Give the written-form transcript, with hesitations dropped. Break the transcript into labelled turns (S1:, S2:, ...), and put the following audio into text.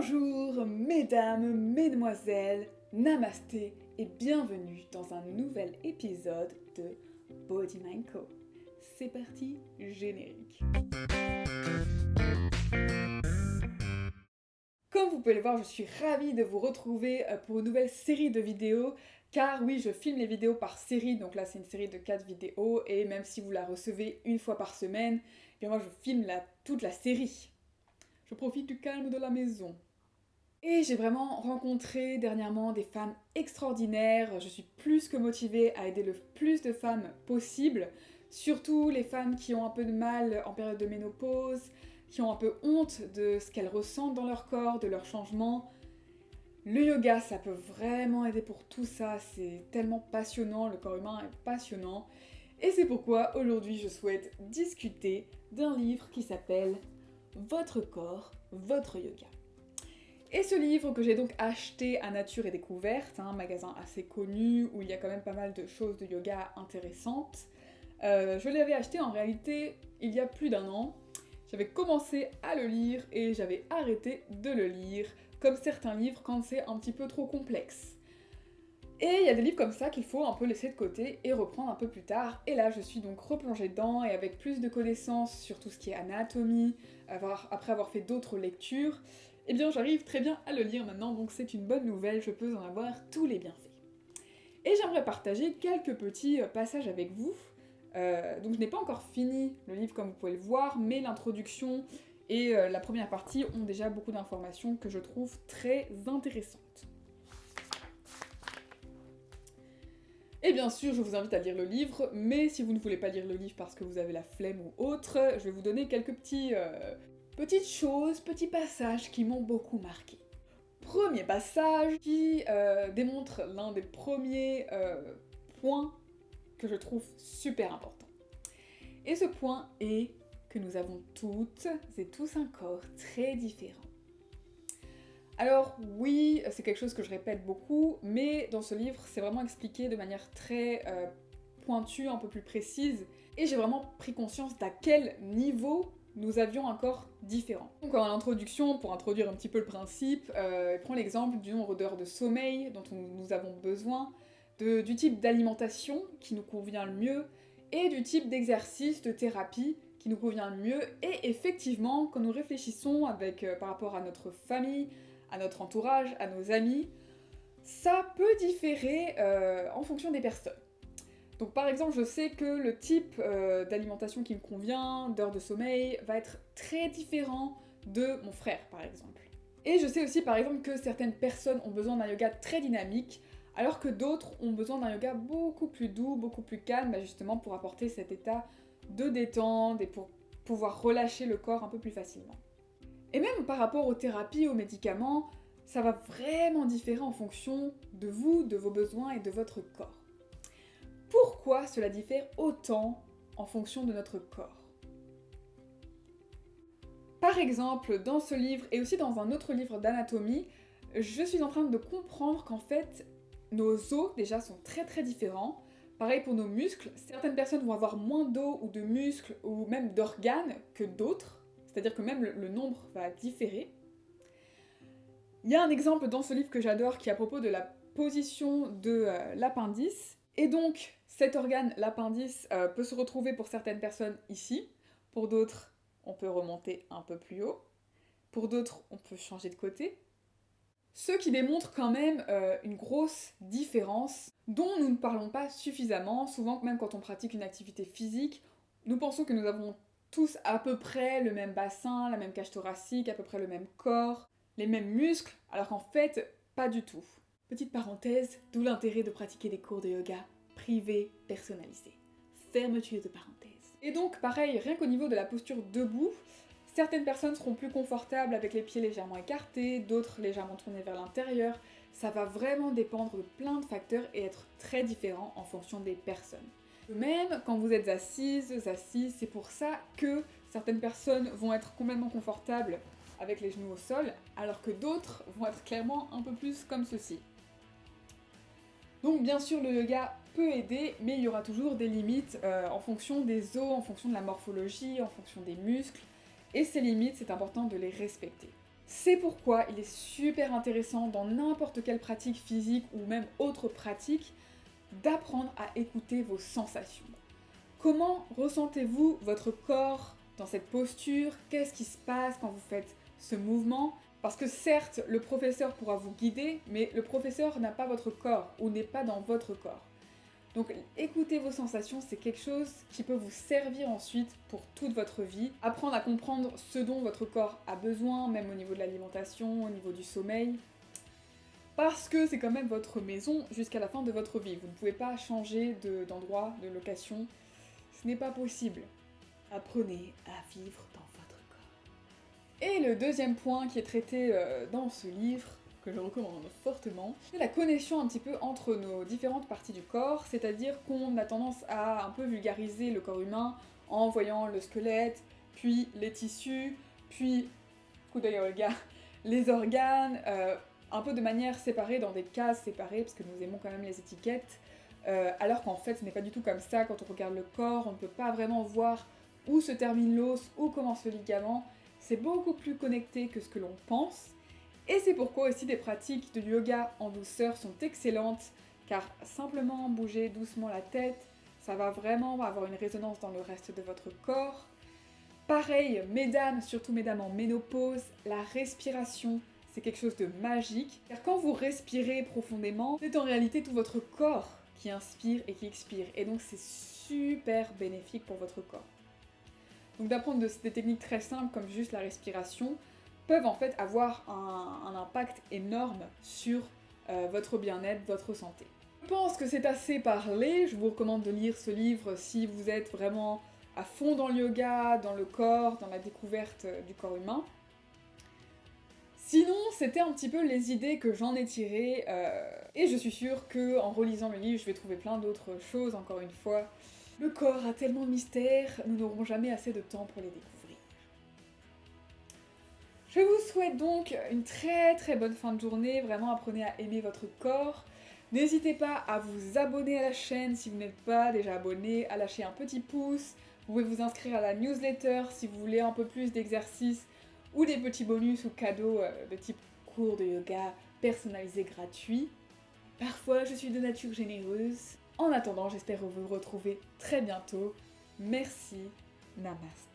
S1: Bonjour mesdames, mesdemoiselles, namasté et bienvenue dans un nouvel épisode de Body Mind Co. C'est parti, générique. Comme vous pouvez le voir, je suis ravie de vous retrouver pour une nouvelle série de vidéos, car oui, je filme les vidéos par série, donc là c'est une série de 4 vidéos, et même si vous la recevez une fois par semaine, eh bien moi je filme toute la série. Je profite du calme de la maison. Et j'ai vraiment rencontré dernièrement des femmes extraordinaires, je suis plus que motivée à aider le plus de femmes possible, surtout les femmes qui ont un peu de mal en période de ménopause, qui ont un peu honte de ce qu'elles ressentent dans leur corps, de leurs changements. Le yoga, ça peut vraiment aider pour tout ça, c'est tellement passionnant, le corps humain est passionnant. Et c'est pourquoi aujourd'hui je souhaite discuter d'un livre qui s'appelle Votre corps, votre yoga. Et ce livre que j'ai donc acheté à Nature et Découverte, un magasin assez connu où il y a quand même pas mal de choses de yoga intéressantes, je l'avais acheté en réalité il y a plus d'un an. J'avais commencé à le lire et j'avais arrêté de le lire, comme certains livres quand c'est un petit peu trop complexe. Et il y a des livres comme ça qu'il faut un peu laisser de côté et reprendre un peu plus tard. Et là, je suis donc replongée dedans et avec plus de connaissances sur tout ce qui est anatomie, après avoir fait d'autres lectures, eh bien j'arrive très bien à le lire maintenant, donc c'est une bonne nouvelle, je peux en avoir tous les bienfaits. Et j'aimerais partager quelques petits passages avec vous. Donc je n'ai pas encore fini le livre comme vous pouvez le voir, mais l'introduction et la première partie ont déjà beaucoup d'informations que je trouve très intéressantes. Et bien sûr, je vous invite à lire le livre, mais si vous ne voulez pas lire le livre parce que vous avez la flemme ou autre, je vais vous donner quelques petites choses, petits passages qui m'ont beaucoup marqué. Premier passage qui démontre l'un des premiers points que je trouve super important. Et ce point est que nous avons toutes et tous un corps très différent. Alors oui, c'est quelque chose que je répète beaucoup, mais dans ce livre, c'est vraiment expliqué de manière très pointue, un peu plus précise, et j'ai vraiment pris conscience d'à quel niveau nous avions un corps différent. Donc en introduction, pour introduire un petit peu le principe, il prend l'exemple du nombre d'heures de sommeil dont nous avons besoin, du type d'alimentation qui nous convient le mieux, et du type d'exercice, de thérapie qui nous convient le mieux, et effectivement, quand nous réfléchissons par rapport à notre famille, à notre entourage, à nos amis, ça peut différer en fonction des personnes. Donc par exemple, je sais que le type d'alimentation qui me convient, d'heures de sommeil, va être très différent de mon frère par exemple. Et je sais aussi par exemple que certaines personnes ont besoin d'un yoga très dynamique, alors que d'autres ont besoin d'un yoga beaucoup plus doux, beaucoup plus calme, justement pour apporter cet état de détente et pour pouvoir relâcher le corps un peu plus facilement. Et même par rapport aux thérapies, aux médicaments, ça va vraiment différer en fonction de vous, de vos besoins et de votre corps. Pourquoi cela diffère autant en fonction de notre corps ? Par exemple, dans ce livre et aussi dans un autre livre d'anatomie, je suis en train de comprendre qu'en fait, nos os déjà sont très très différents. Pareil pour nos muscles, certaines personnes vont avoir moins d'os ou de muscles ou même d'organes que d'autres, c'est-à-dire que même le nombre va différer. Il y a un exemple dans ce livre que j'adore qui est à propos de la position de l'appendice. Et donc, cet organe, l'appendice, peut se retrouver pour certaines personnes ici. Pour d'autres, on peut remonter un peu plus haut. Pour d'autres, on peut changer de côté. Ce qui démontre quand même une grosse différence dont nous ne parlons pas suffisamment. Souvent, même quand on pratique une activité physique, nous pensons que nous avons tous à peu près le même bassin, la même cage thoracique, à peu près le même corps, les mêmes muscles, alors qu'en fait, pas du tout. Petite parenthèse, d'où l'intérêt de pratiquer des cours de yoga privés, personnalisés. Fermeture de parenthèse. Et donc, pareil, rien qu'au niveau de la posture debout, certaines personnes seront plus confortables avec les pieds légèrement écartés, d'autres légèrement tournés vers l'intérieur. Ça va vraiment dépendre de plein de facteurs et être très différent en fonction des personnes. Même quand vous êtes assises, c'est pour ça que certaines personnes vont être complètement confortables avec les genoux au sol, alors que d'autres vont être clairement un peu plus comme ceci. Donc bien sûr le yoga peut aider, mais il y aura toujours des limites en fonction des os, en fonction de la morphologie, en fonction des muscles, et ces limites c'est important de les respecter. C'est pourquoi il est super intéressant dans n'importe quelle pratique physique ou même autre pratique d'apprendre à écouter vos sensations. Comment ressentez-vous votre corps dans cette posture? Qu'est-ce qui se passe quand vous faites ce mouvement? Parce que certes, le professeur pourra vous guider, mais le professeur n'a pas votre corps ou n'est pas dans votre corps. Donc écouter vos sensations, c'est quelque chose qui peut vous servir ensuite pour toute votre vie. Apprendre à comprendre ce dont votre corps a besoin, même au niveau de l'alimentation, au niveau du sommeil. Parce que c'est quand même votre maison jusqu'à la fin de votre vie. Vous ne pouvez pas changer d'endroit, de location. Ce n'est pas possible. Apprenez à vivre dans votre corps. Et le deuxième point qui est traité dans ce livre, que je recommande fortement, c'est la connexion un petit peu entre nos différentes parties du corps, c'est-à-dire qu'on a tendance à un peu vulgariser le corps humain en voyant le squelette, puis les tissus, puis, coup d'œil Olga, les organes, un peu de manière séparée, dans des cases séparées, parce que nous aimons quand même les étiquettes, alors qu'en fait ce n'est pas du tout comme ça. Quand on regarde le corps, on ne peut pas vraiment voir où se termine l'os, où commence le ligament. C'est beaucoup plus connecté que ce que l'on pense. Et c'est pourquoi aussi des pratiques de yoga en douceur sont excellentes, car simplement bouger doucement la tête, ça va vraiment avoir une résonance dans le reste de votre corps. Pareil, mesdames, surtout mesdames en ménopause, la respiration, c'est quelque chose de magique, car quand vous respirez profondément, c'est en réalité tout votre corps qui inspire et qui expire, et donc c'est super bénéfique pour votre corps. Donc d'apprendre des techniques très simples comme juste la respiration, peuvent en fait avoir un impact énorme sur votre bien-être, votre santé. Je pense que c'est assez parlé, je vous recommande de lire ce livre si vous êtes vraiment à fond dans le yoga, dans le corps, dans la découverte du corps humain. Sinon, c'était un petit peu les idées que j'en ai tirées, et je suis sûre qu'en relisant le livre, je vais trouver plein d'autres choses, encore une fois. Le corps a tellement de mystères, nous n'aurons jamais assez de temps pour les découvrir. Je vous souhaite donc une très très bonne fin de journée, vraiment apprenez à aimer votre corps. N'hésitez pas à vous abonner à la chaîne si vous n'êtes pas déjà abonné, à lâcher un petit pouce. Vous pouvez vous inscrire à la newsletter si vous voulez un peu plus d'exercices ou des petits bonus ou cadeaux de type cours de yoga personnalisés gratuits. Parfois je suis de nature généreuse. En attendant, j'espère vous retrouver très bientôt. Merci, namaste.